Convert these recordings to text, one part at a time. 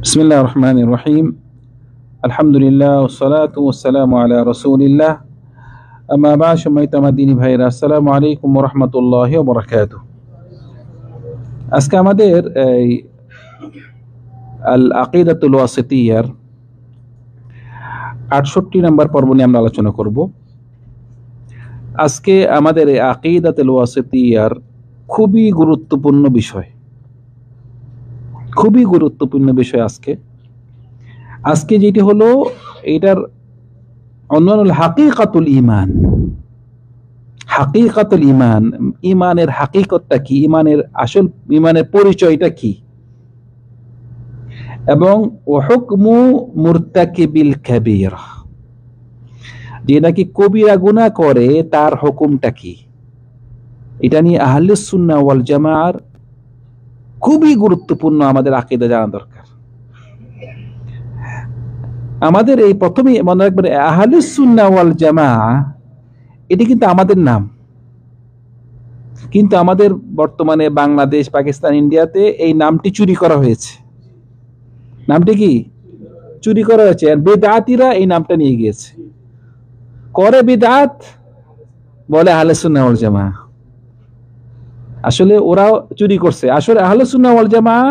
বিসমিল্লাহির রহমানির রহিম। আলহামদুলিল্লাহ ওয়াসসালাতু ওয়াসসালামু আলা রাসূলিল্লাহ। আম্মা বা'দ, সম্মানিত আমার দ্বীনী ভাইরা, আসসালামু আলাইকুম ওয়া রাহমাতুল্লাহি ওয়া বারাকাতুহু। আজকে আমাদের এই আল আকিদাতুল ওয়াসিতিয়্যার ৬৮ নম্বর পর্ব নিয়ে আমরা আলোচনা করব। আজকে আমাদের এই আকিদাতুল ওয়াসিতিয়্যার খুবই গুরুত্বপূর্ণ বিষয়, আজকে যেটি হলো এটার অন্যান্য হাকিকাতুল ঈমান। ঈমানের হাকিকতটা কি, ঈমানের পরিচয়টা কি, এবং হুকমু মুরতাকিবিল কাবীরা, যে নাকি কবিরা গুনাহ করে তার হুকুমটা কি, এটা নিয়ে আহলুস সুন্নাহ ওয়াল জামাআর খুবই গুরুত্বপূর্ণ আমাদের আকীদা জানা দরকার। আমাদের এই প্রথমেই মনে রাখবেন, আহলুস সুন্নাহ ওয়াল জামাআহ এটি কিন্তু আমাদের নাম, কিন্তু আমাদের বর্তমানে বাংলাদেশ, পাকিস্তান, ইন্ডিয়াতে এই নামটি চুরি করা হয়েছে। নামটি কি চুরি করা হয়েছে, আর বিদআতীরা এই নামটা নিয়ে গিয়েছে, করে বিদআত বলে আহলুস সুন্নাহ ওয়াল জামাআহ। আসলে ওরা চুরি করছে। আসলে আহলুস সুন্নাহ ওয়াল জামাআহ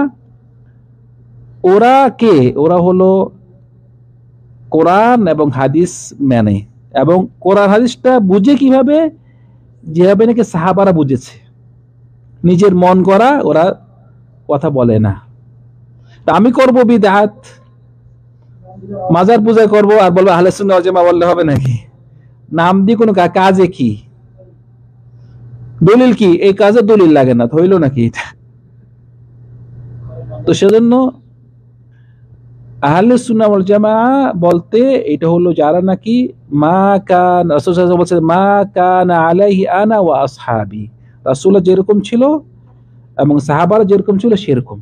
ওরা কে? ওরা হলো কোরআন এবং হাদিস মানে, এবং কোরআন হাদিসটা বুঝে কিভাবে, যেভাবে নাকি সাহাবারা বুঝেছে। নিজের মন করা ওরা কথা বলে না। তা আমি করব বিদআত, মাজার পূজা করব আর বলবো আহলে সুন্নাহ ওয়াল জামাআহ, বললে হবে নাকি? নাম দিয়ে কোনো কাজে কি, দলিল কি? এই কাজে দলিল লাগে না, হইল নাকি এটা? তো সেজন্য আহলে সুন্নাহ ওয়াল জামাআহ বলতে এটা হলো যারা নাকি মা কান, রাসূল সাল্লাল্লাহু আলাইহি ওয়াসাল্লাম বলেছেন মা কানা আলাইহি আনা ওয়া আসহাবি, রাসূলুল্লাহ যেরকম ছিল এবং সাহাবারা যেরকম ছিল সেরকম,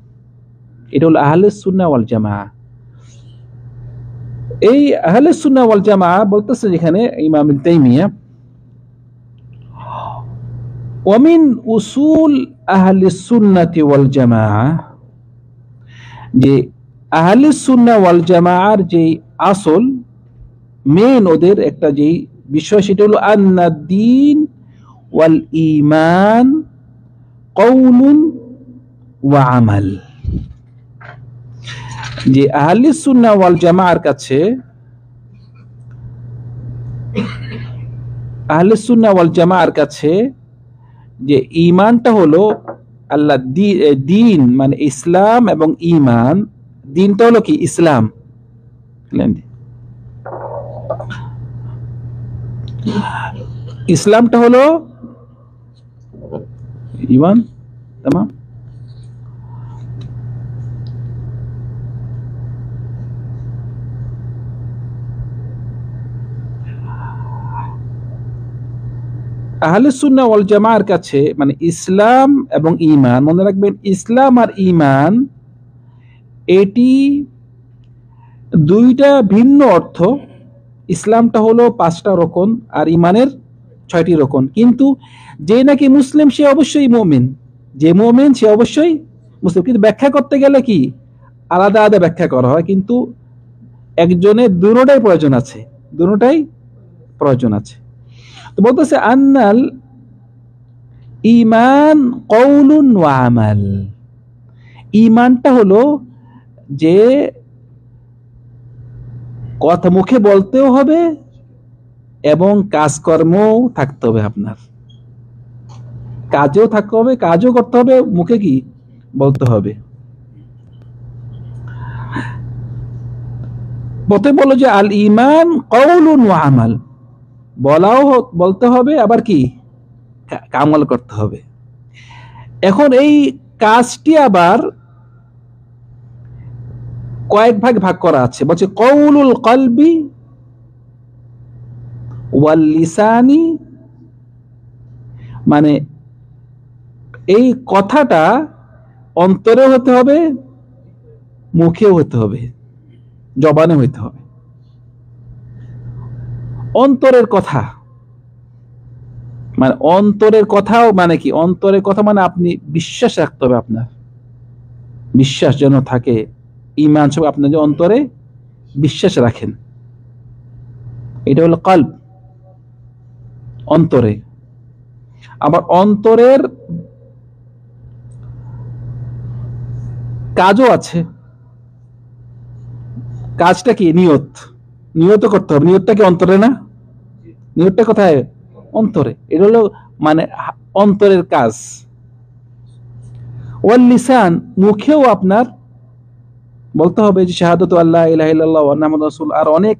এটা হলো আহলে সুন্নাহ ওয়াল জামাআহ। এই আহলে সুন্নাহ ওয়াল জামাআহ বলতেছে যেখানে ইমাম ইবনে তাইমিয়া, ওয়া মিন উসুল আহলে সুন্নাতি ওয়াল জামাআহ, যে আহলে সুন্নাহ ওয়াল জামাআর যে আসল মেন ওদের একটা যে বিষয়, সেটা হলো আন্নাদ্দীন ওয়াল ঈমান কওলুন ওয়া আমাল। যে আহলে সুন্নাহ ওয়াল জামাআর কাছে, আহলে সুন্নাহ ওয়াল জামাআর কাছে যে ঈমানটা হলো আল্লাহ, দ্বীন মানে ইসলাম, এবং ঈমান দ্বীনটা হলো কি ইসলাম, ইসলামটা হলো ঈমান। তামাম। আহলে সুন্নাহ ওয়াল জামাআর কাছে মানে ইসলাম এবং ঈমান, মনে রাখবেন ইসলাম আর ঈমান এটি দুইটা ভিন্ন অর্থ। ইসলামটা হলো 5টা রকম আর ঈমানের 6টি রকম, কিন্তু যে নাকি মুসলিম সে অবশ্যই মুমিন, যে মুমিন সে অবশ্যই মুসলিম। কিন্তু ব্যাখ্যা করতে গেলে কি আলাদা আলাদা ব্যাখ্যা করা হয়, কিন্তু একজনের দুটোটাই প্রয়োজন আছে। তো বলতেছে আন্নাল ঈমান কওলুন ওয়া আমাল, ঈমানটা হলো যে কথা মুখে বলতেও হবে এবং কাজকর্মও থাকতে হবে, আপনার কাজেও থাকতে হবে, কাজও করতে হবে, মুখে কি বলতে হবে। প্রথমে বলো যে আল ঈমান কওলুন ওয়া আমাল, বলতে হবে, আবার কি আমল করতে হবে। এখন এই কাজটি আবার কয়েক ভাগ করা আছে, বলছে কওলুল কলবি ওয়াল লিসানি, মানে এই কথাটা অন্তরে হতে হবে, মুখেও হতে হবে, জবানে হইতে হবে। অন্তরের কথা মানে অন্তরের কথাও মানে কি, অন্তরের কথা মানে আপনি বিশ্বাস রাখতে হবে, আপনার বিশ্বাস যেন থাকে, ঈমান সব আপনি যে অন্তরে বিশ্বাস রাখেন, এটা হলো কলব, অন্তরে। আবার অন্তরের কাজও আছে। কাজটা কি? নিয়ত, নিয়ত করতে হবে। নিয়তটা কি অন্তরে না? নিয়তটা কোথায়? অন্তরে। এটা হলো মানে অন্তরের কাজ। ওয়াল লিসান, মুখেও আপনার বলতে হবে যে শাহাদাতু আল্লাহ ইলাহা ইল্লাল্লাহ ওয়া আন্না মুহাম্মাদুর রাসূল, আর অনেক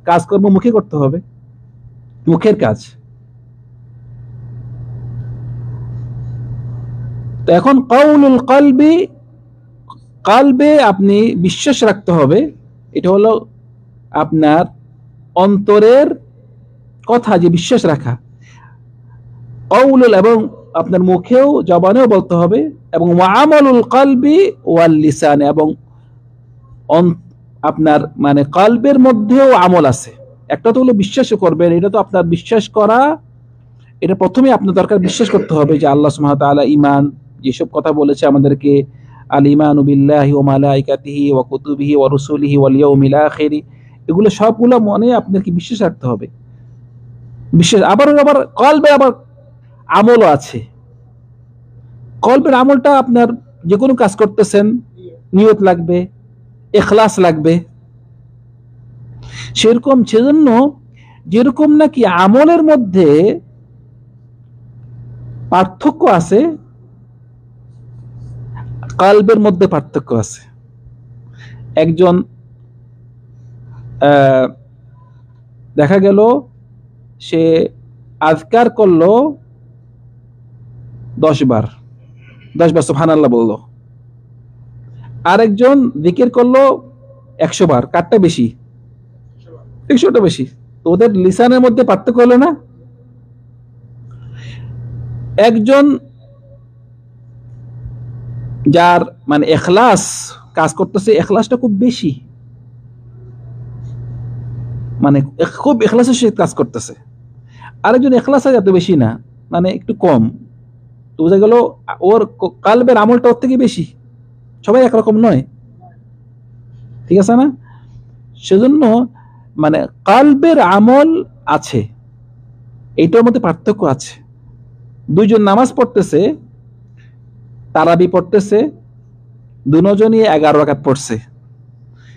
কাজকর্ম মুখে করতে হবে, মুখের কাজ। তো এখন কাউলুল কলবি, কালবে আপনি বিশ্বাস রাখতে হবে, এটা হলো আপনার অন্তরের কথা, যে বিশ্বাস রাখা। কাউলুল, এবং আপনার মুখেও জবানেও বলতে হবে, এবং ওয়ামালুল কলবি ওয়াল লিসান, এবং আপনার মানে কলবের মধ্যেও আমল আছে। একটা তো হলো বিশ্বাস করবেন, এটা তো আপনার বিশ্বাস করা, এটা প্রথমে আপনার দরকার বিশ্বাস করতে হবে যে আল্লাহ সুবহানাহু ওয়া তাআলা, ঈমান যেসব কথা বলেছে আমাদেরকে, আল ঈমানু বিল্লাহি ওয়া মালাইকাতিহি ওয়া কুতুবিহি ওয়া রুসুলিহি ওয়াল ইয়াউমিল আখির, এগুলো সবগুলো মনে আপনাকে বিশ্বাস রাখতে হবে। বিশ্বাস আবার কলবে আবার আমলও আছে। কলবের আমলটা আপনার যে কোনো কাজ করতেছেন, নিয়ত লাগবে, ইখলাস লাগবে। সেজন্য যেরকম নাকি আমলের মধ্যে পার্থক্য আছে, কলবের মধ্যে পার্থক্য আছে। একজন দেখা গেল সে আজকার করলো 10 বার সুবহানাল্লাহ বললো, আরেকজন জিকির করলো 100 বার, কারটা বেশি? 100টা বেশি। তো ওদের লিসানের মধ্যে পার্থক্য হলো না? একজন যার মানে ইখলাস কাজ করতেছে, ইখলাসটা খুব বেশি, মানে খুব ইখলাসের সাথে কাজ করতেছে। আরেকজন ইখলাস এত বেশি না, মানে একটু কম। তো বোঝা গেল ওর কলবের আমলটা ওর থেকে বেশি। সবাই একরকম নয়, ঠিক আছে না? সেজন্য মানে কলবের আমল আছে, এইটার মধ্যে পার্থক্য আছে। দুইজন নামাজ পড়তেছে, তারাবি পড়তেছে, দুজনই 11 রাকাত পড়ছে,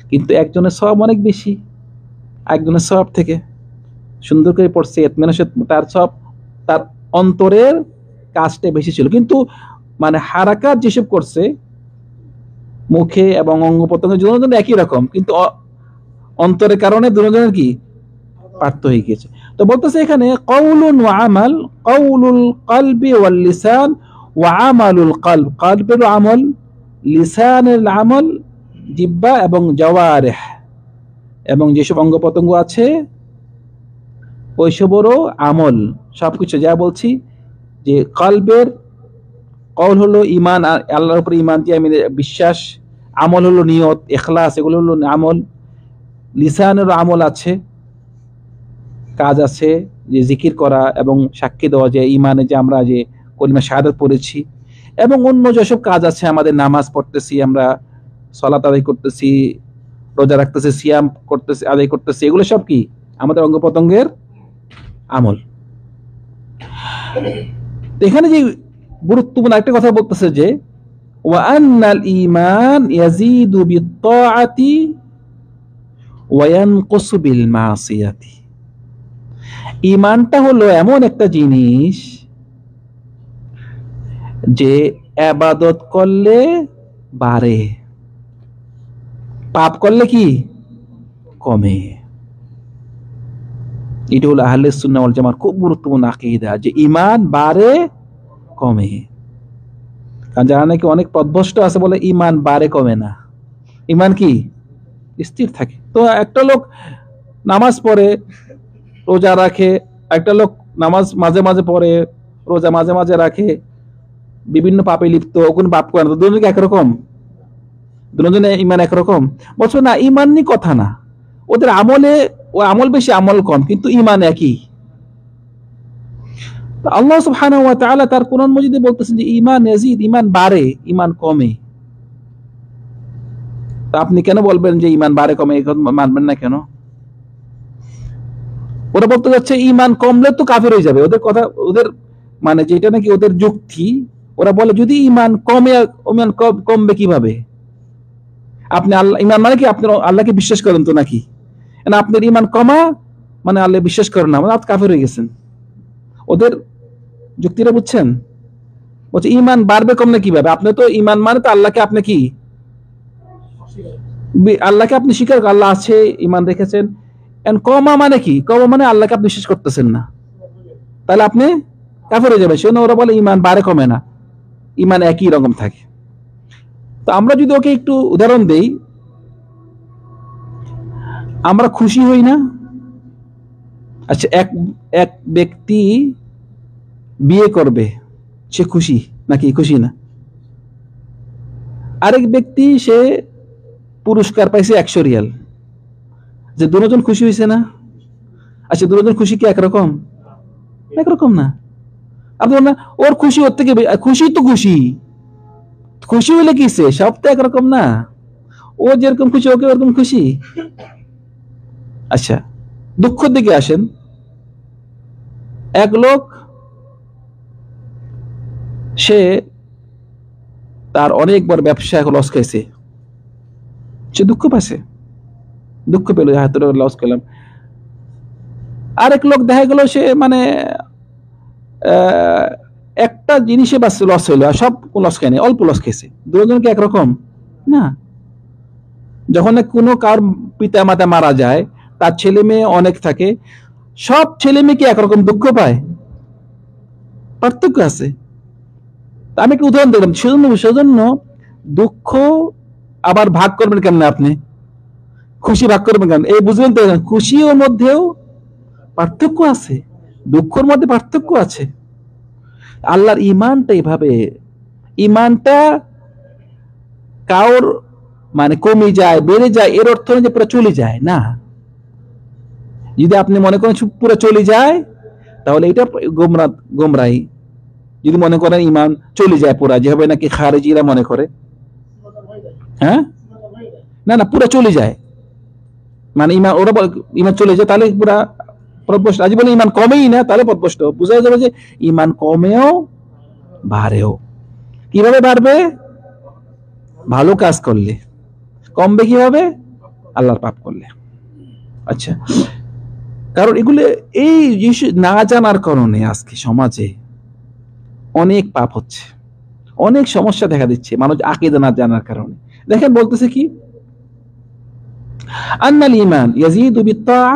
কিন্তু একজনের সওয়াব অনেক বেশি একজনের সওয়াব থেকে। সুন্দর করে পড়ছে, তার সব, তার অন্তরের কাজটা বেশি ছিল। কিন্তু মানে হারাকাত যেসব করছে মুখে এবং অঙ্গ প্রত্যঙ্গ দুজন একই রকম, কিন্তু অন্তরের কারণে দুজনের কি পার্থক্য হয়ে গেছে। তো বলতেছে এখানে কওলুন ওয়া আমাল, কওলুল কলবি ওয়াল লিসান ওয়া আমালুল কলব, কলবের আমল, লিসানের আমল, জিহ্বা এবং জাওয়ারিহ এবং যেসব অঙ্গ প্রত্যঙ্গ আছে ওইসবেরও আমল, সবকিছু যা বলছি যে কলবের কওল হলো ঈমান, আল্লাহর উপর ঈমান দিয়ে আমি বিশ্বাস, আমল হলো নিয়ত, ইখলাস, এগুলো হলো আমল। লিসানের আমল আছে, কাজ আছে, যে জিকির করা এবং সাক্ষী দেওয়া যে ঈমানে যে আমরা যে কলিমা শাহাদাত পড়েছি, এবং অন্য যেসব কাজ আছে, আমাদের নামাজ পড়তেছি, আমরা সালাত আদায় করতেছি, রোজা রাখতেছি, সিয়াম করতেছি, আদায় করতেছি, এগুলো সব কি আমাদের অঙ্গ প্রত্যঙ্গের আমল। এখানে যে গুরুত্বপূর্ণ একটা কথা বলতেছে যে ওয়া আন্নাল ঈমান ইয়াজিদু বিত্তাআতি ওয়া ইয়ানকুসু বিল মাসিয়াতি, ঈমানটা হলো এমন একটা জিনিস যে ইবাদত করলে বাড়ে, পাপ করলে কি কমে। এটা হলো আহলে সুন্নাহ ওয়াল জামার খুব গুরুত্বপূর্ণ আকীদা, যে ঈমান বাড়ে কমে। কারণ যারা নাকি অনেক পথভ্রষ্ট আছে বলে ঈমান বাড়ে কমে না, ঈমান কি স্থির থাকে। তো একটা লোক নামাজ পড়ে, রোজা রাখে, একটা লোক নামাজ মাঝে মাঝে পড়ে, রোজা মাঝে মাঝে রাখে, বিভিন্ন পাপে লিপ্ত, কোন পাপ করে না, দুজনকে একরকম, দুজনে ঈমান একরকম? বলছো না, ঈমান নি কথা না, ওদের আমলে ও আমল বেশি আমল কম, কিন্তু ঈমান একই। আল্লাহ সুবহানাহু ওয়া তাআলা তার কোরআন মাজিদে বলতেছেন যে ঈমান ইয়াজিদ, ঈমান বাড়ে, ঈমান কমে। তা আপনি কেন বলবেন যে ঈমান বাড়ে কমে, এই কথা মানবেন না কেন? ওরা বলতে যাচ্ছে ঈমান কমলে তো কাফের হয়ে যাবে। ওদের কথা, ওদের মানে যেটা নাকি ওদের যুক্তি, ওরা বলে যদি ঈমান কমে, ঈমান কমবে কিভাবে? আপনি আল্লাহ, ঈমান মানে কি আপনি আল্লাহকে বিশ্বাস করেন তো নাকি? না, আপনার ঈমান কমা মানে আল্লাহ বিশ্বাস করেন না, মানে আপনি কাফের হয়ে গেছেন। ওদের যুক্তিটা বুঝছেন? বলছে ঈমান বাড়বে কমলে কিভাবে? আপনি তো ঈমান মানে তো আল্লাহকে আপনি কি, আল্লাহকে আপনি স্বীকার, আল্লাহ আছে, ঈমান রেখেছেন। কমা মানে কি? কমা মানে আল্লাহকে আপনি বিশ্বাস করতেছেন না, তাহলে আপনি কাফের হয়ে যাবেন। সেজন্য ওরা বলে ঈমান বাড়ে কমে না, ঈমান একই রকম থাকে। তো আমরা যদি ওকে একটু উদাহরণ দেই, আমরা খুশি হই না? আচ্ছা, এক এক ব্যক্তি বিয়ে করবে, সে খুশি নাকি? খুশি না। আরেক ব্যক্তি সে পুরস্কার পাইছে 100 রিয়াল, যে দুজন খুশি হয়েছে না? আচ্ছা, দুজন খুশি কি একরকম? একরকম না। আপনি না, ওর খুশি ওর থেকে খুশি তো খুশি, খুশি হলে কিসে, সব তো একরকম না। ও যেরকম খুশি ওকে ওরকম খুশি। আচ্ছা, দুঃখের দিকে আসেন। এক লোক, সে তার অনেক বড় ব্যবসা লস খাইছে, সে দুঃখ পাইছে, দুঃখ পেল, হাতে লস করলাম। আরেক লোক দেখা গেল সে মানে একটা জিনিসে বাস লস হইলো, আর সব লস খায়নি, অল্প লস খাইছে। দুজন কি একরকম না? যখন কোনো কার পিতা মাতা মারা যায়, তার ছেলে মেয়ে অনেক থাকে, সব ছেলে মেয়ে কি একরকম দুঃখ পায়? পার্থক্য আছে। আমি একটা উদাহরণ দিলাম। সেজন্য দুঃখ আবার ভাগ করবেন কেমন, আপনি খুশি ভাগ করবেন কেমন, এই বুঝবেন তো। খুশির মধ্যেও পার্থক্য আছে, দুঃখের মধ্যে পার্থক্য আছে। আল্লাহর ঈমানটা এভাবে, ঈমানটা কাউর মানে কমে যায়, বেড়ে যায়, এর অর্থ না যে পুরো চলে যায় না। যদি আপনি মনে করেন পুরো চলে যায়, তাহলে এটা গোমরাহি। যদি মনে করেন ঈমান চলে যায় পুরা, যেভাবে নাকি খারেজিরা মনে করে, হ্যাঁ, না না, পুরো চলে যায় মানে ঈমান, ওরা ঈমান চলে যায়, তাহলে পুরা পথভ্রষ্ট। আজ বলে ঈমান কমেই না, তাহলে পথভ্রষ্ট। বোঝা যাবে যে ঈমান কমেও বাড়েও। কিভাবে বাড়বে? ভালো কাজ করলে। কমবে কিভাবে? আল্লাহর পাপ করলে। আচ্ছা, কারণ এগুলো এই না জানার কারণে আজকে সমাজে অনেক পাপ হচ্ছে, অনেক সমস্যা দেখা দিচ্ছে, মানুষ আকীদা না জানার কারণে। দেখেন বলতেছে কি, আন্নাল ঈমান ইয়াজিদু বিত-তাআ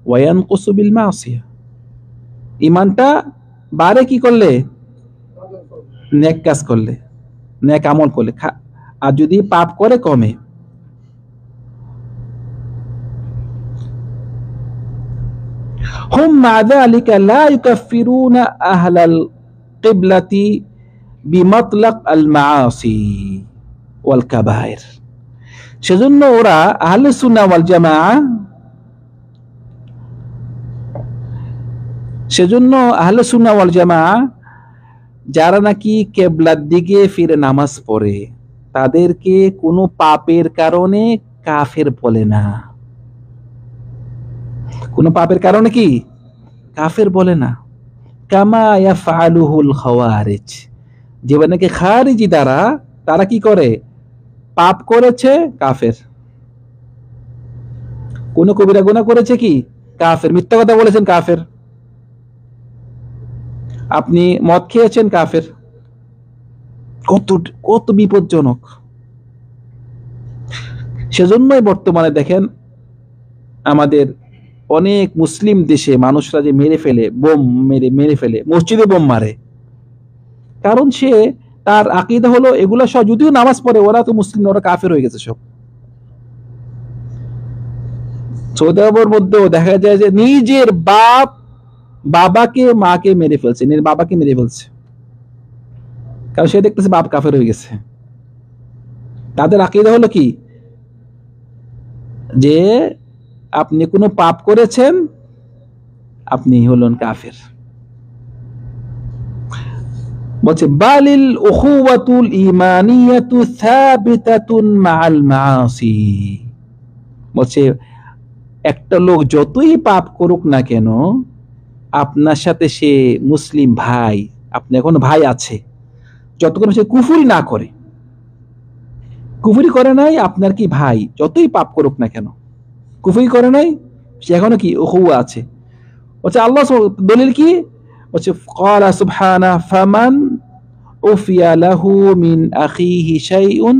ওয়া ইয়ানকুসু বিল মাসিয়া। ঈমানটা বাড়ে কি করলে? নেক কাজ করলে, নেক আমল করলে। আর যদি পাপ করে কমে। হুম মা যালিকা লা ইউকাফিরুনা আহলাল কিবলাতি বিমাতলাক আল মাআসি ওয়াল কাবায়ের। সেজন্য ওরা আহলে সুন্নাহ ওয়াল জামাআ, সেজন্য আহলে সুন্নাহ ওয়াল জামাআ যারা নাকি কিবলার দিকে ফিরে নামাজ পড়ে, তাদেরকে কোনো পাপের কারণে কাফের বলে না। কোনো পাপের কারণে কি কাফের বলে না। কামা ইয়াফআলুহুল খাওয়ারিজ, যেভাবে নাকি খারিজি দ্বারা, তারা কি করে? পাপ করেছে কাফের, কোন কবিরা গুনাহ করেছে কি কাফের, মিথ্যা কথা বলেছেন কাফের, আপনি মদ খেয়েছেন কাফের। কত কত বিপজ্জনক। সেজন্যই বর্তমানে দেখেন আমাদের অনেক মুসলিম দেশে মানুষরা যে মেরে ফেলে, বোম মেরে ফেলে, মসজিদে বোম মারে, কারণ সে তার আকীদা হলো এগুলা সব, যদিও নামাজ পড়ে, ওরা তো মুসলিম, ওরা কাফের হয়ে গেছে সব। সৌদি আরবের মধ্যেও দেখা যায় যে নিজের বাবাকে মাকে মেরে ফেলছে, নিজের বাবাকে মেরে ফেলছে, কারণ সে দেখতেছে বাপ কাফের হয়ে গেছে। তাদের আকীদা হলো কি, যে আপনি কোনো পাপ করেছেন, আপনি হলেন কাফের। বলছে বালিল উখুওয়াতুল ঈমানিয়াতু সাবিতাতুন মাআল মাআসি। বলছে একটা লোক যতই পাপ করুক না কেন, আপনার সাথে সে মুসলিম ভাই, আপনার কোনো ভাই আছে, যতক্ষণ সে কুফরি না করে, কুফরি করে নাই, আপনার কি ভাই যতই পাপ করুক না কেন, কুফরি করে নাই, সে এখনো কি উখুয়া আছে। বলছে আল্লাহ দলিল কি? বলছে ক্বালা সুবহানাহু ফামান উফিয়া লাহু মিন আখিহি শাইউন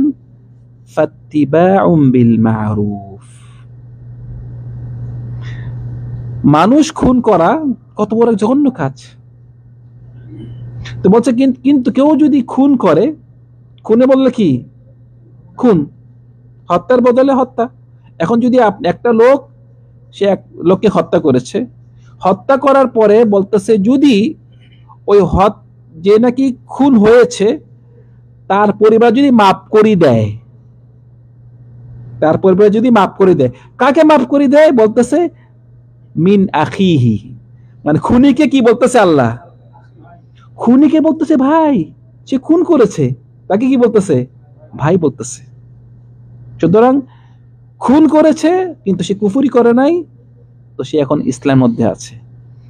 ফাত্তিবাউম বিল মা'রুফ। মানুষ খুন করা কত বড় জঘন্য কাজ। তো বলছে কিন্তু কেউ যদি খুন করে, খুনে বললে কি? খুন, হত্যার বদলে হত্যা। এখন যদি একটা লোক, সে এক লোককে হত্যা করেছে, হত্যা করার পরে বলতেছে যদি ওই যে নাকি খুন হয়েছে তার পরিবার যদি মাফ করে দেয়, তার পরিবার যদি মাফ করে দেয়, কাকে মাফ করে দেয়? বলতেছে মিন আখিহি, মানে খুনিকে কি বলতেছে আল্লাহ? খুনিকে বলতেছে ভাই, সে খুন করেছে, তাকে কি বলতেছে? ভাই বলতেছে। সুতরাং খুন করেছে কিন্তু সে কুফরি করে নাই, তো সে এখন ইসলামের মধ্যে আছে।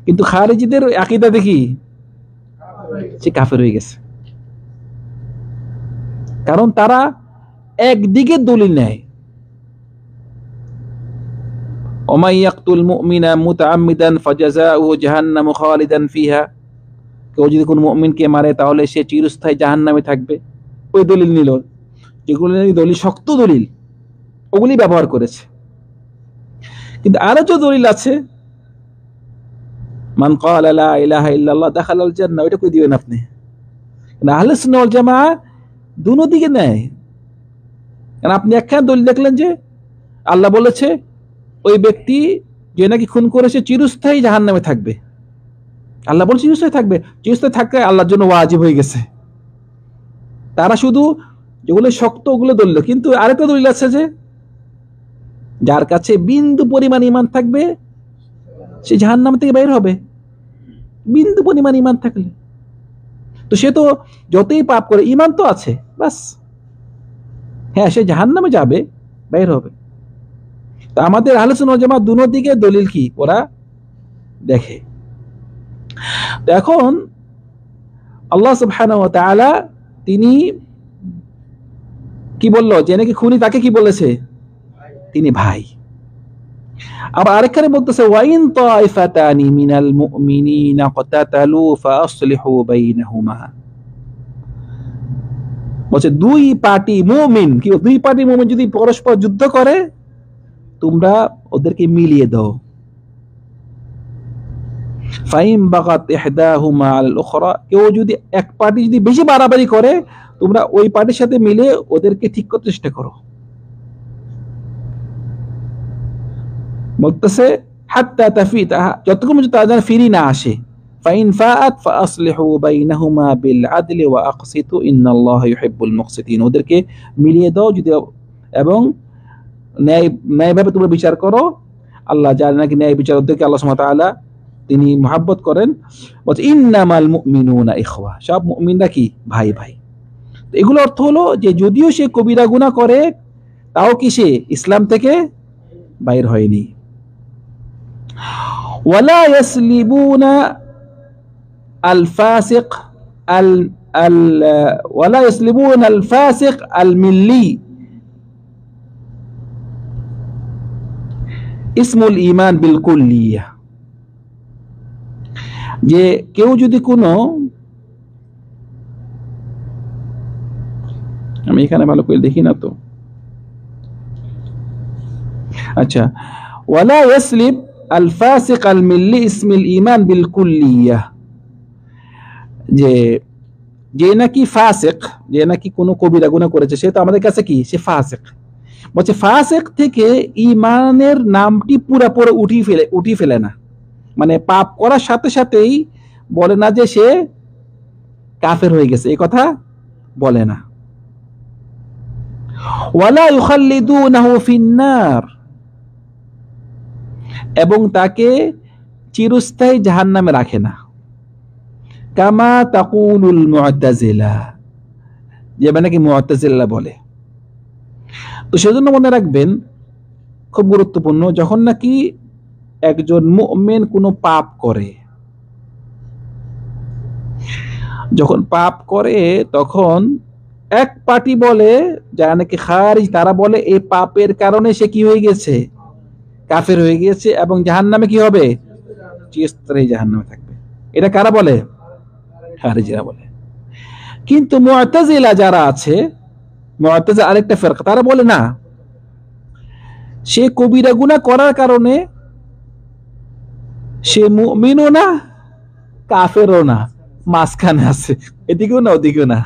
কিন্তু খারিজিদের আকীদা দেখি সে কাফের হয়ে গেছে, কারণ তারা একদিকে দলিল নেয়। ওমাই ইয়াকতুল মুমিনা মুতাআম্মিদান ফাজাযাউহু জাহান্নামু খালিদান ফিহা। কেউ যদি কোন মুমিনকে মারে তাহলে সে চিরস্থায়ী জাহান্নামে থাকবে। ওই দলিল নিল, যেগুলো দলিল শক্ত দলিল, ওগুলি ব্যবহার করেছে। কিন্তু আরো যে দলিল আছে, মান ক্বালা লা ইলাহা ইল্লাল্লাহ দাখালাল জান্নাহ, এটা কই দিবেন আপনি? আহলে সুন্নাহ ওয়াল জামাআহ দুনো দিকে নেয়। কারণ আপনি একখানে দলিল দেখলেন যে আল্লাহ বলেছে ওই ব্যক্তি যে নাকি খুন করেছে চিরস্থায়ী জাহান্নামে থাকবে, আল্লাহ বলছে চিরস্থায়ী থাকবে, চিরস্থায়ী থাকলে আল্লাহর জন্য ওয়াজিব হয়ে গেছে। তারা শুধু যেগুলো শক্ত ওগুলো দলিল। কিন্তু আরেকটা দলিল আছে যে যার কাছে বিন্দু পরিমাণ ঈমান থাকবে সে জাহান্নাম থেকে বের হবে, বিন্দু পরিমাণ ঈমান থাকলে। তো সে তো যতই পাপ করে ঈমান তো আছে, বাস, হ্যাঁ সে জাহান্নামে যাবে, বের হবে। তো আমাদের আহলে সুন্নাহ ওয়াল জামাআহ দুনো দিকে দলিল কি ওরা দেখে। তো এখন আল্লাহ সুবহানাহু ওয়া তাআলা তিনি কি বললো? যে নাকি খুনি তাকে কি বলেছে? তিনি ভাই। আবার আরেকখানে বলতেছে ওয়াইন তাইফাতানি মিনাল মুমিনিনা ক্তাতালু ফাসলিহু বাইনাহুমা। বলছে দুই পার্টি মুমিন, কি দুই পার্টি মুমিন যদি পরস্পর যুদ্ধ করে তোমরা ওদেরকে মিলিয়ে দাও। ফাইন বাগাত ইহদাহুমা আলাল উখরা, কেউ যদি এক পার্টি যদি বেশি বাড়াবাড়ি করে তোমরা ওই পার্টির সাথে মিলে ওদেরকে ঠিক করতে চেষ্টা করো। বলতেছে হাত্তা তাফিত, যতক্ষণ পর্যন্ত তারা ফিরি না আসে। ফাইন ফাআত ফাসলিহু বাইনাহুমা বিল আদলি ওয়া আকসিতু ইন্নাল্লাহা ইউহিব্বুল মুকসিতিন, ওদেরকে মিলিয়ে দাও যদি, এবং ন্যায়ভাবে তোমরা বিচার করো। আল্লাহ যারা নাকি ন্যায় বিচার, ওদেরকে আল্লাহ সুবহানাহু ওয়া তাআলা তিনি মহব্বত করেন। বলছে ইন্নামাল মুমিনুনা ইখওয়া, সব মুমিনরা কি ভাই ভাই। এগুলো অর্থ হলো যে যদিও সে কবিরা গুনাহ করে তাও কি সে ইসলাম থেকে বাইর হয়নি। ওয়ালা ইয়াসলিবুনা আল ফাসিক ওয়ালা ইয়াসলিবুনা আল ফাসিক আল মিল্লি ইসমুল ঈমান বিল কুল্লিয়া। যে কেউ যদি কোনো, আমি এখানে ভালো করে দেখি না তো, আচ্ছা, ওয়ালা ইয়াসলিব আল ফাসিক আল মিল্লি ইসমুল ঈমান বিল কুল্লিয়া, যে নাকি ফাসিক, যে নাকি কোনো কবিরা গুনাহ করেছে সে তো আমাদের কাছে কি, সে ফাসিক। বলছে ফাসিক থেকে ঈমানের নামটি পুরোপুরি উঠিয়ে ফেলে না, মানে পাপ করার সাথে সাথেই বলে না যে সে কাফের হয়ে গেছে, এই কথা বলে না। ওয়ালা ইউখাল্লিদুনাহু ফিন্নার, এবং তাকে চিরস্থায়ী জাহান্নামে রাখে না। কামা তাকুলুল মুআতাজিলা, যেভাবে নাকি মুআতাজিলা বলে। তো সেজন্য মনে রাখবেন, খুব গুরুত্বপূর্ণ, যখন নাকি একজন মুমিন কোনো পাপ করে, যখন পাপ করে তখন এক পার্টি বলে, যারা নাকি খারিজ, তারা বলে এই পাপের কারণে সে কি হয়ে গেছে, কাফের হয়ে গেছে এবং জাহান্নামে কি হবে, চিরস্থায়ী জাহান্নামে থাকবে। এটা কারা বলে? খারিজিরা বলে। কিন্তু মুআতাজিলা যারা আছে, মুআতাজিলা আরেকটা ফিরকা, তারা বলে না, সে কবিরা গুনাহ করার কারণে সে মুমিনও না কাফেরও না, মাঝখানে আছে, এদিকেও না ওদিকেও না।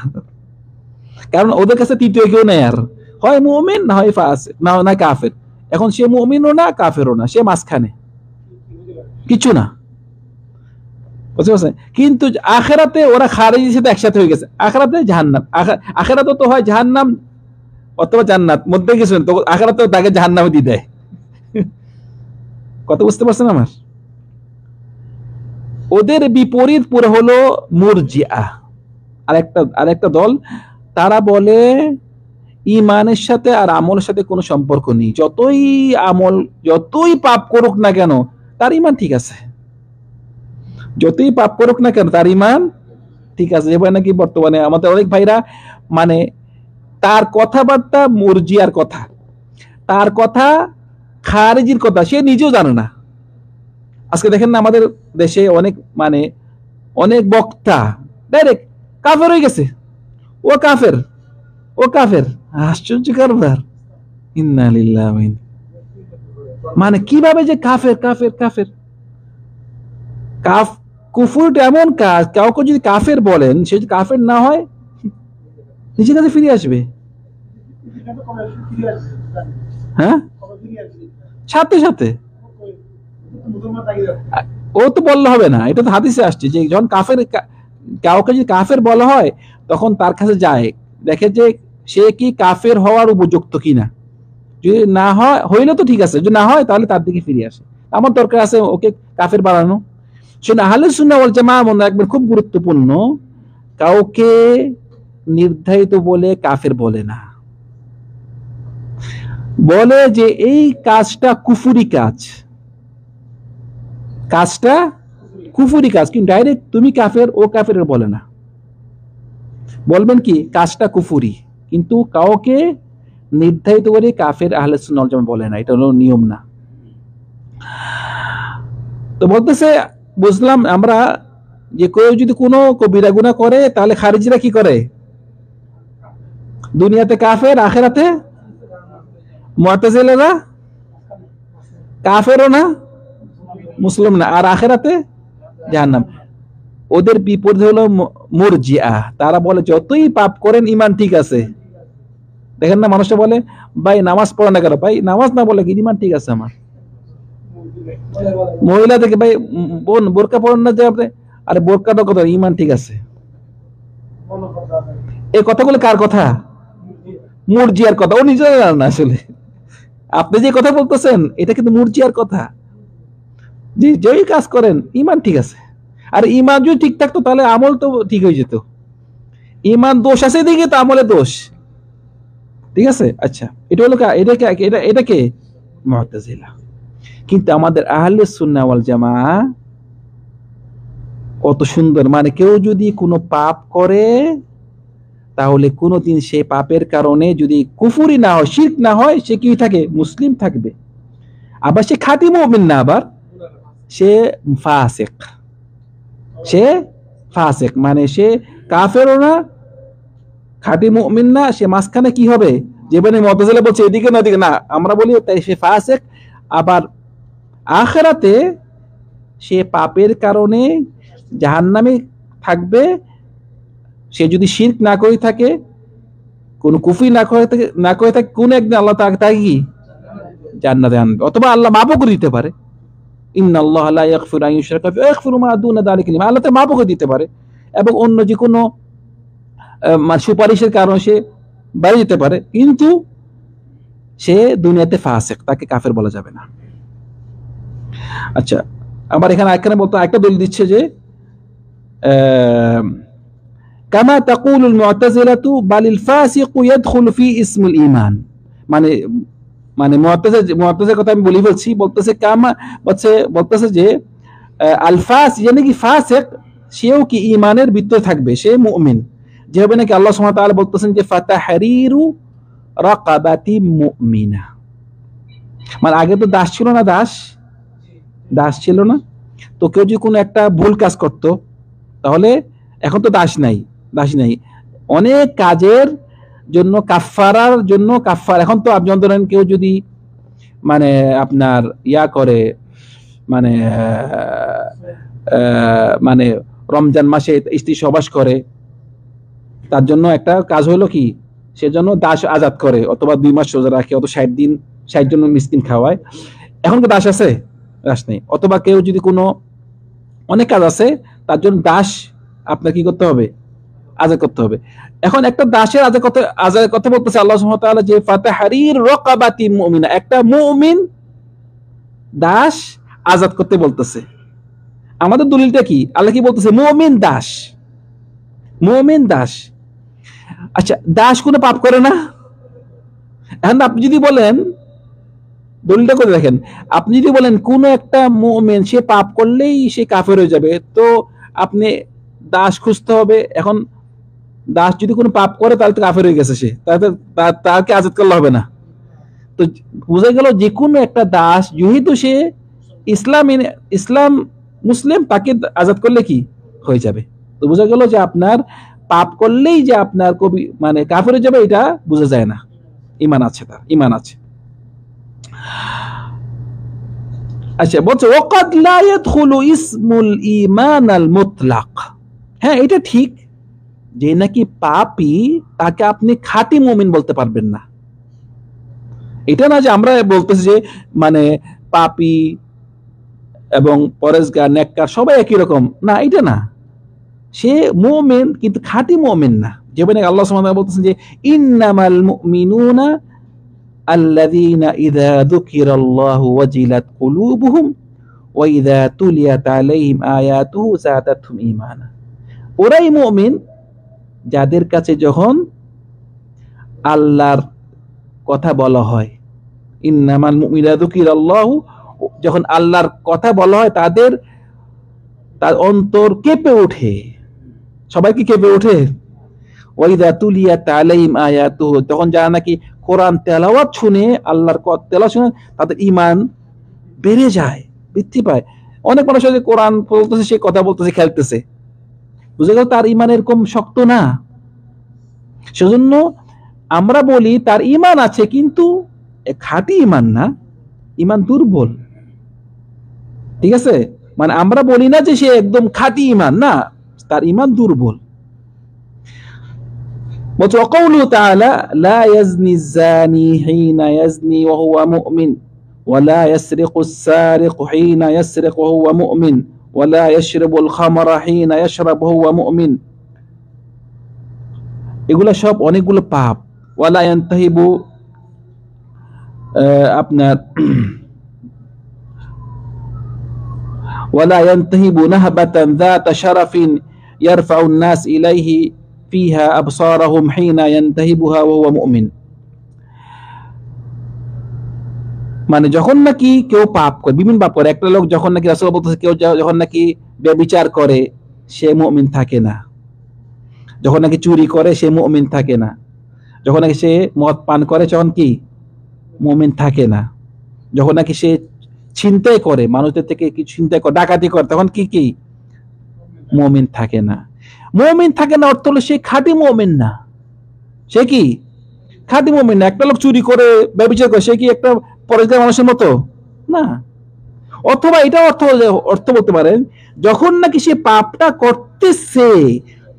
কারণ ওদের কাছে তৃতীয় কেউ নেই, আর হয় মুমিন না হয় ফাসিক না কাফের। এখন সে মুমিনও না কাফেরও না, সে মাঝখানে, কিছু না, বুঝতে পারছেন? কিন্তু আখিরাতে ওরা খারিজির সাথে একসাথে হয়ে গেছে। আখিরাতে জাহান্নাম, আখিরাতে তো হয় জাহান্নাম অথবা জান্নাত, মধ্যে কিছু তো আখিরাতে তাকে জাহান্নামে দিয়ে দেয়। কথা বুঝতে পারছেন আমার? ওদের বিপরীত পুরো হলো মুরজিআ, আরেকটা দল, তারা বলে ইমানের সাথে আর আমলের সাথে কোনো সম্পর্ক নেই, যতই আমল যতই পাপ করুক না কেন তার ইমান ঠিক আছে, যতই পাপ করুক না কেন তার ইমান ঠিক আছে। এবার নাকি বর্তমানে আমাদের অনেক ভাইরা, মানে তার কথাবার্তা মুরজিয়ার কথা, তার কথা খারিজির কথা, সে নিজেও জানে না। আজকে দেখেন না আমাদের দেশে অনেক, মানে অনেক বক্তা ডাইরেক্ট কাফের হয়ে গেছে, ও কাফের, ও কাফের। আশ্চর্য কারবার, ইন্না লিল্লাহি ওয়া ইন্না, মানে কিভাবে যে কাফের কাফের কাফের কুফরটা এমন কাজ, কাউকে যদি কাফের বলেন, সে যদি কাফের না হয় নিজের কাছে ফিরে আসবে। হ্যাঁ, সাথে সাথে ও তো বললে হবে না, এটা তো হাদিসে আসছে যে যখন কাউকে যদি কাফের বলা হয় তখন তার কাছে যায়, দেখে যে সে কি কাফের হওয়ার উপযুক্ত কিনা, যদি না হয়, হইলে তো ঠিক আছে, যদি না হয় তাহলে তার দিকে ফিরে আসে। আমার দরকার আছে ওকে কাফের বানানো। শুনে আহলে সুন্নাহ ওয়াল জামাআহ মনে রাখবেন, খুব গুরুত্বপূর্ণ, কাউকে নির্ধারিত বলে কাফের বলে না, বলে যে এই কাজটা কুফরি কাজ, কাজটা কুফরি কাজ, কিন্তু ডাইরেক্ট তুমি কাফের ও কাফের বলে না, বলবেন কি কাজটা কুফরি, কিন্তু কাউকে নির্ধারিত করে কাফের আহলে সুন্নাহ ওয়াল জামাআহ বলে না, এটা হলো নিয়ম না। তো বলতেছে, বুঝলাম আমরা যে কেউ যদি কোনো কবিরা গুনাহ করে তাহলে খারিজিরা কি করে, দুনিয়াতে কাফের, আখিরাতে মুআতাজিলারা কাফেরও না মুসলিম না, আর আখিরাতে জাহান্নাম। ওদের বিপরীত হলো মুরজিআ, তারা বলে যতই পাপ করেন ইমান ঠিক আছে। দেখেন না মানুষটা বলে ভাই নামাজ পড়ে না কেন, ভাই নামাজ না বলে কি ইমান ঠিক আছে আমার। মহিলা থেকে ভাই বোন বোরকা পড়েন না যে আপনি, আরে বোরকাটা কথা, ইমান ঠিক আছে। এই কথাগুলো কার কথা? মুরজিয়ার কথা, ও নিজে জানে না আসলে। আপনি যে কথা বলতেছেন এটা কিন্তু মুরজিয়ার কথা, যে যেই কাজ করেন ইমান ঠিক আছে। আর ইমান যদি ঠিক থাকতো তাহলে আমল তো ঠিক হয়ে যেত। ইমান দোষ আছে দিকে তো আমলে দোষ, ঠিক আছে। আচ্ছা, এটা হলো এটা কে? মুআতাজিলা। কিন্তু আমাদের আহলে সুন্নাহ ওয়াল জামাআহ কত সুন্দর, মানে কেউ যদি কোনো পাপ করে তাহলে কোনোদিন সে পাপের কারণে যদি কুফরি না হয়, শিরক না হয়, সে কি থাকে? মুসলিম থাকবে। আবার সে খাঁটি মুমিন না, আবার সে ফাসিক, সে ফাসিক, মানে সে কাফেরও না খাঁটি মুমিন না, সে মাঝখানে কি হবে? যেখানে মুআতাজিলা বলছে এদিকে না ওদিকে না, আমরা বলি তাই সে ফাসিক। আবার আখিরাতে সে পাপের কারণে জাহান্নামে থাকবে, সে যদি শিরক না করে থাকে, কোন কুফরি না করে থাকে, কোন একদিন আল্লাহ তাকে কি জান্নাতে আনবে, অথবা আল্লাহ মাফও করে দিতে পারে। ইন্নাল্লাহা লা ইয়াগফিরু আন ইউশরাকা বিহি ওয়া ইয়াগফিরু মা দুনা যালিকা লিমান, আল্লাহ তাআলা মাফও করে দিতে পারে, এবং অন্য যে কোনো সুপারিশের কারণে সে বাইরে যেতে পারে, কিন্তু সে দুনিয়াতে ফাসিক, তাকে কাফের বলা যাবে না। আচ্ছা, আবার এখানে বলতো একটা দলিল দিচ্ছে যে কামা তাকুলুল মুআতাজিলাতু বালিল ফাসিকু ইয়াদখুলু ফি ইসমুল ঈমান। মানে মানে মুআতাজিলার কথা আমি বলি বলছি, বলতেছে যে আল ফাসিক মানে কি ফাসিক, সেও কি ঈমানের ভিতরে থাকবে, সে মুমিন। যেভাবে নাকি আল্লাহ সুবহানাহু ওয়া তাআলা বলতেছেন যে ফাতাহরিরু রাকাবাতি মুমিনা, মানে আগে তো দাস ছিল না, দাস ছিল না, তো কেউ যদি কোনো একটা ভুল কাজ করত তাহলে এখন তো দাসী নাই, অনেক কাজের জন্য কাফারার জন্য কাফার। এখন তো আপনি ধরেন কেউ যদি মানে আপনার ইয়া করে, মানে মানে রমজান মাসে স্ত্রী সহবাস করে, তার জন্য একটা কাজ হলো কি, সেজন্য দাস আজাদ করে, অথবা 2 মাস রোজা রাখে, অথবা 60 জন মিসকিন খাওয়ায়। এখন কি দাস আছে? দাস নেই। অথবা কেউ যদি কোনো অনেক কাজ আছে, তার জন্য দাস আপনার কি করতে হবে? আজাদ করতে হবে। এখন একটা দাসের আজাদ কথা বলতেছে আল্লাহ সুবহানাহু ওয়া তাআলা যে ফাতাহরির রাকাবাতি মুমিনা, একটা মুমিন দাস আজাদ করতে বলতেছে। আমাদের দলিলটা কি? আল্লাহ কি বলতেছে? মুমিন দাস। আচ্ছা, দাস কোনো পাপ করে না? এখন আপনি যদি বলেন, দলিলটা করে দেখেন, আপনি যদি বলেন কোন একটা মুমিন সে পাপ করলেই সে কাফের হয়ে যাবে, তো আপনি দাস খুঁজতে হবে। এখন দাস যদি কোনো পাপ করে তাহলে তো কাফের হয়ে গেছে, সে তাকে আজাদ করলে হবে না। তো বোঝা গেল যে কোনো একটা দাস যেহেতু সে ইসলাম মুসলিম, তাকে আজাদ করলে কি হয়ে যাবে। তো বোঝা গেল যে আপনার পাপ করলেই যে আপনার মানে কাফের হয়ে যাবে, এটা বোঝা যায় না। ঈমান আছে, তার ঈমান আছে। আচ্ছা, বলছে ওয়াকাদ লা ইয়াদখুলু ইসমুল ঈমান আল মুতলাক। হ্যাঁ, এটা ঠিক যে নাকি পাপী তাকে আপনি খাঁটি মুমিন বলতে পারবেন না। এটা না যে আমরা বলতেছি যে মানে পাপী এবং পরেজগার নেককার সবাই একই রকম, না, এটা না। সে মুমিন কিন্তু খাঁটি মুমিন না। যেখানে আল্লাহ সুবহানাহু ওয়া তাআলা বলতেছেন যে ইন্নামাল মুমিনুনা আল্লাযীনা ইযা যুকিরাল্লাহু ওয়াজিলাত কুলুবুহুম ওয়া ইযা তুলিয়াত আলাইহিম আয়াতুহু যাদাতহুম ঈমানা। ওরাই মুমিন যাদের কাছে যখন আল্লাহর কথা বলা হয়, ইন্নামাল মুমিনুনা যুকিরাল্লাহু, যখন আল্লাহর কথা বলা হয় তার অন্তর কেঁপে ওঠে। সবাই কি কেঁপে ওঠে? ওয়া ইযা তুলিয়াত আলাইহিম আয়াতুহু, তখন যারা নাকি কোরআন তেলাওয়াত শুনে, আল্লাহর তেলাওয়াত শুনে, তাদের ঈমান বেড়ে যায়, বৃদ্ধি পায়। অনেক মানুষ আছে কোরআন বলতেছে, সে কথা বলতেছে, খেলতেছে, বুঝে গেল তার ঈমান এরকম শক্ত না। সেজন্য আমরা বলি তার ঈমান আছে, কিন্তু খাঁটি ঈমান না, ঈমান দুর্বল। ঠিক আছে, মানে আমরা বলি না যে সে একদম খাঁটি ঈমান, না, তার ঈমান দুর্বল। وقوله تعالى لا يزني الزاني حين يزني وهو مؤمن ولا يسرق السارق حين يسرق وهو مؤمن ولا يشرب الخمر حين يشرب وهو مؤمن। এগুলা সব অনেকগুলো পাপ। ওয়ালা ইয়ানতাহিবু, আপনার ওয়ালা ইয়ানতাহিবু নাহবাতান যাতা শারাফিন ইয়ারফাউ الناس ইলাইহি ফিহা আবসারহুম হিনা ইয়ানতাহিবুহা ওয়া হুয়া মুমিন। মানে যখন নাকি কেউ পাপ করে, বিভিন্ন পাপ করে, একটা লোক যখন নাকি, রাসূল বলতেছে, কেউ যখন নাকি ব্যভিচার করে সে মুমিন থাকে না, যখন নাকি চুরি করে সে মুমিন থাকে না, যখন নাকি সে মদ পান করে তখন কি মুমিন থাকে না, যখন নাকি সে ছিনতাই করে, মানুষদের থেকে কিছু ছিনতাই করে, ডাকাতি করে, তখন কি মুমিন থাকে না। মুমিন থাকে না অর্থ হলো সে খাঁটি মুমিন না। সে কি খাঁটি মুমিন না। একটা লোক চুরি করে, ব্যভিচার করে, সে কি একটা পরেজগার মানুষের মতো? না। অথবা এটা অর্থ বলতে পারেন, যখন নাকি সে পাপটা করতেছে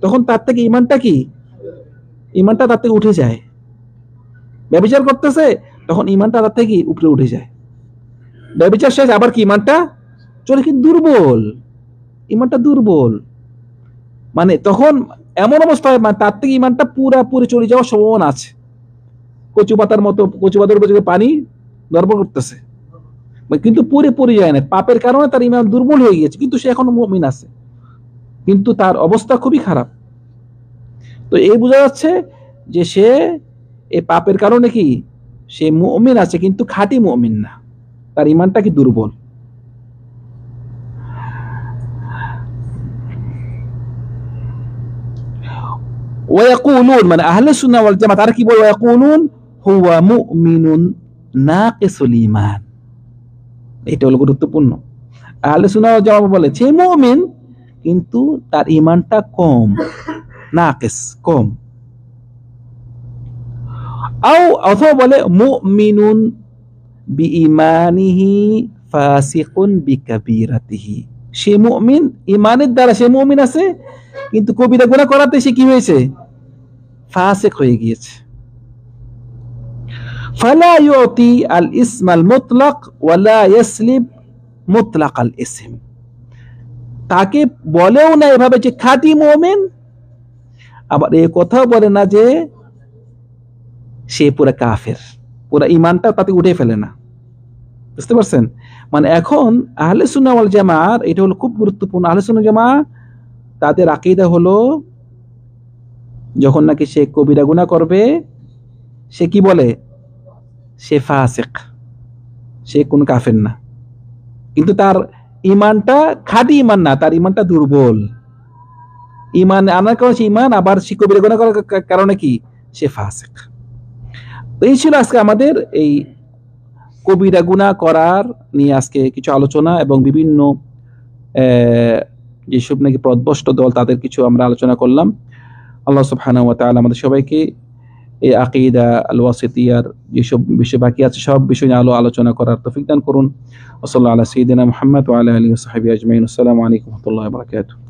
তখন তার থেকে ঈমানটা তার থেকে উঠে যায়। ব্যভিচার করতেছে তখন ঈমানটা তার থেকে উপরে উঠে যায়। ব্যভিচার শেষ, আবার কি ঈমানটা চলে, কি দুর্বল, ঈমানটা দুর্বল। মানে তখন এমন অবস্থা হয়, মানে তার থেকে ঈমানটা পুরোপুরি চলে যাওয়ার সম্ভাবনা আছে। কচু পাতার মতো, কচু পাতার উপর পানি দরবর করতেছে, কিন্তু পুরোপুরি যায় না। পাপের কারণে তার ঈমান দুর্বল হয়ে গিয়েছে, কিন্তু সে এখনো মুমিন আছে। কিন্তু তার অবস্থা খুবই খারাপ। তো এই বোঝা যাচ্ছে যে সে এই পাপের কারণে কি সে মুমিন আছে কিন্তু খাঁটি মুমিন না, তার ঈমানটা কি দুর্বল। ওয়ায়াকুলুন মানে আহলে সুন্নাহ ওয়াল জামাত তারা কি বলে, ওয়ায়াকুলুন হুয়া মুমিনুন নাকিসুল ঈমান। এটা হলো গুরুত্বপূর্ণ। আহলে সুন্নাহ ওয়াল জামাত বলে সে মুমিন কিন্তু তার ঈমানটা কম, নাকিস, কম। অথবা বলে মুমিনুন বিঈমানিহি ফাসিকুন বিকাবীরাতিহি, সে মুমিন, ঈমানের দ্বারা সে মুমিন আছে কিন্তু কবিরা গুনাহ করাতে সে কি হয়েছে, ফাসিক হয়ে গিয়েছে। ফালা ইউতি আল ইসমাল মুতলাক ওয়ালা ইয়াসলিব মুতলাক আল ইসম, তাকে বলেও না এভাবে যে খাঁটি মুমিন, আবার এই কথাও বলে না যে সে পুরা কাফের, পুরা ঈমানটা তাতে উঠে ফেলে না। বুঝতে পারছেন? মানে এখন আহলে সুন্নাহ ওয়াল জামাত এটা হলো খুব গুরুত্বপূর্ণ। আহলে সুন্নাহ জামাত তাদের আকীদা হলো যখন নাকি সে কবিরা গুনাহ করবে সে কি বলে, সে ফাসিক, সে কোন কাফের না, কিন্তু তার ঈমানটা খাঁটি ঈমান না, তার ঈমানটা দুর্বল। ঈমান আনার কারণে সে ঈমান, আবার সে কবিরা গুনাহ করার কারণে কি সে ফাসিক। এই ছিল আজকে আমাদের এই কবিরা গুনাহ করার নিয়ে আজকে কিছু আলোচনা এবং বিভিন্ন যেসব নাকি পথভ্রষ্ট দল তাদের কিছু আমরা আলোচনা করলাম। আল্লাহ সুবহানাহু ওয়া তাআলা আমাদের সবাইকে এই আকীদা আল ওয়াসিতিয়ার যেসব বিষয় বাকি আছে সব বিষয় নিয়ে আলোচনা করার তৌফিক দান করুন। ওয়া সাল্লাল্লাহু আলা সাইয়্যিদিনা মুহাম্মদ ওয়া আলা আলিহি ওয়া সাহবিহি আজমাইন। আসসালামু আলাইকুম ওয়া রাহমাতুল্লাহি ওয়া বারাকাতুহু।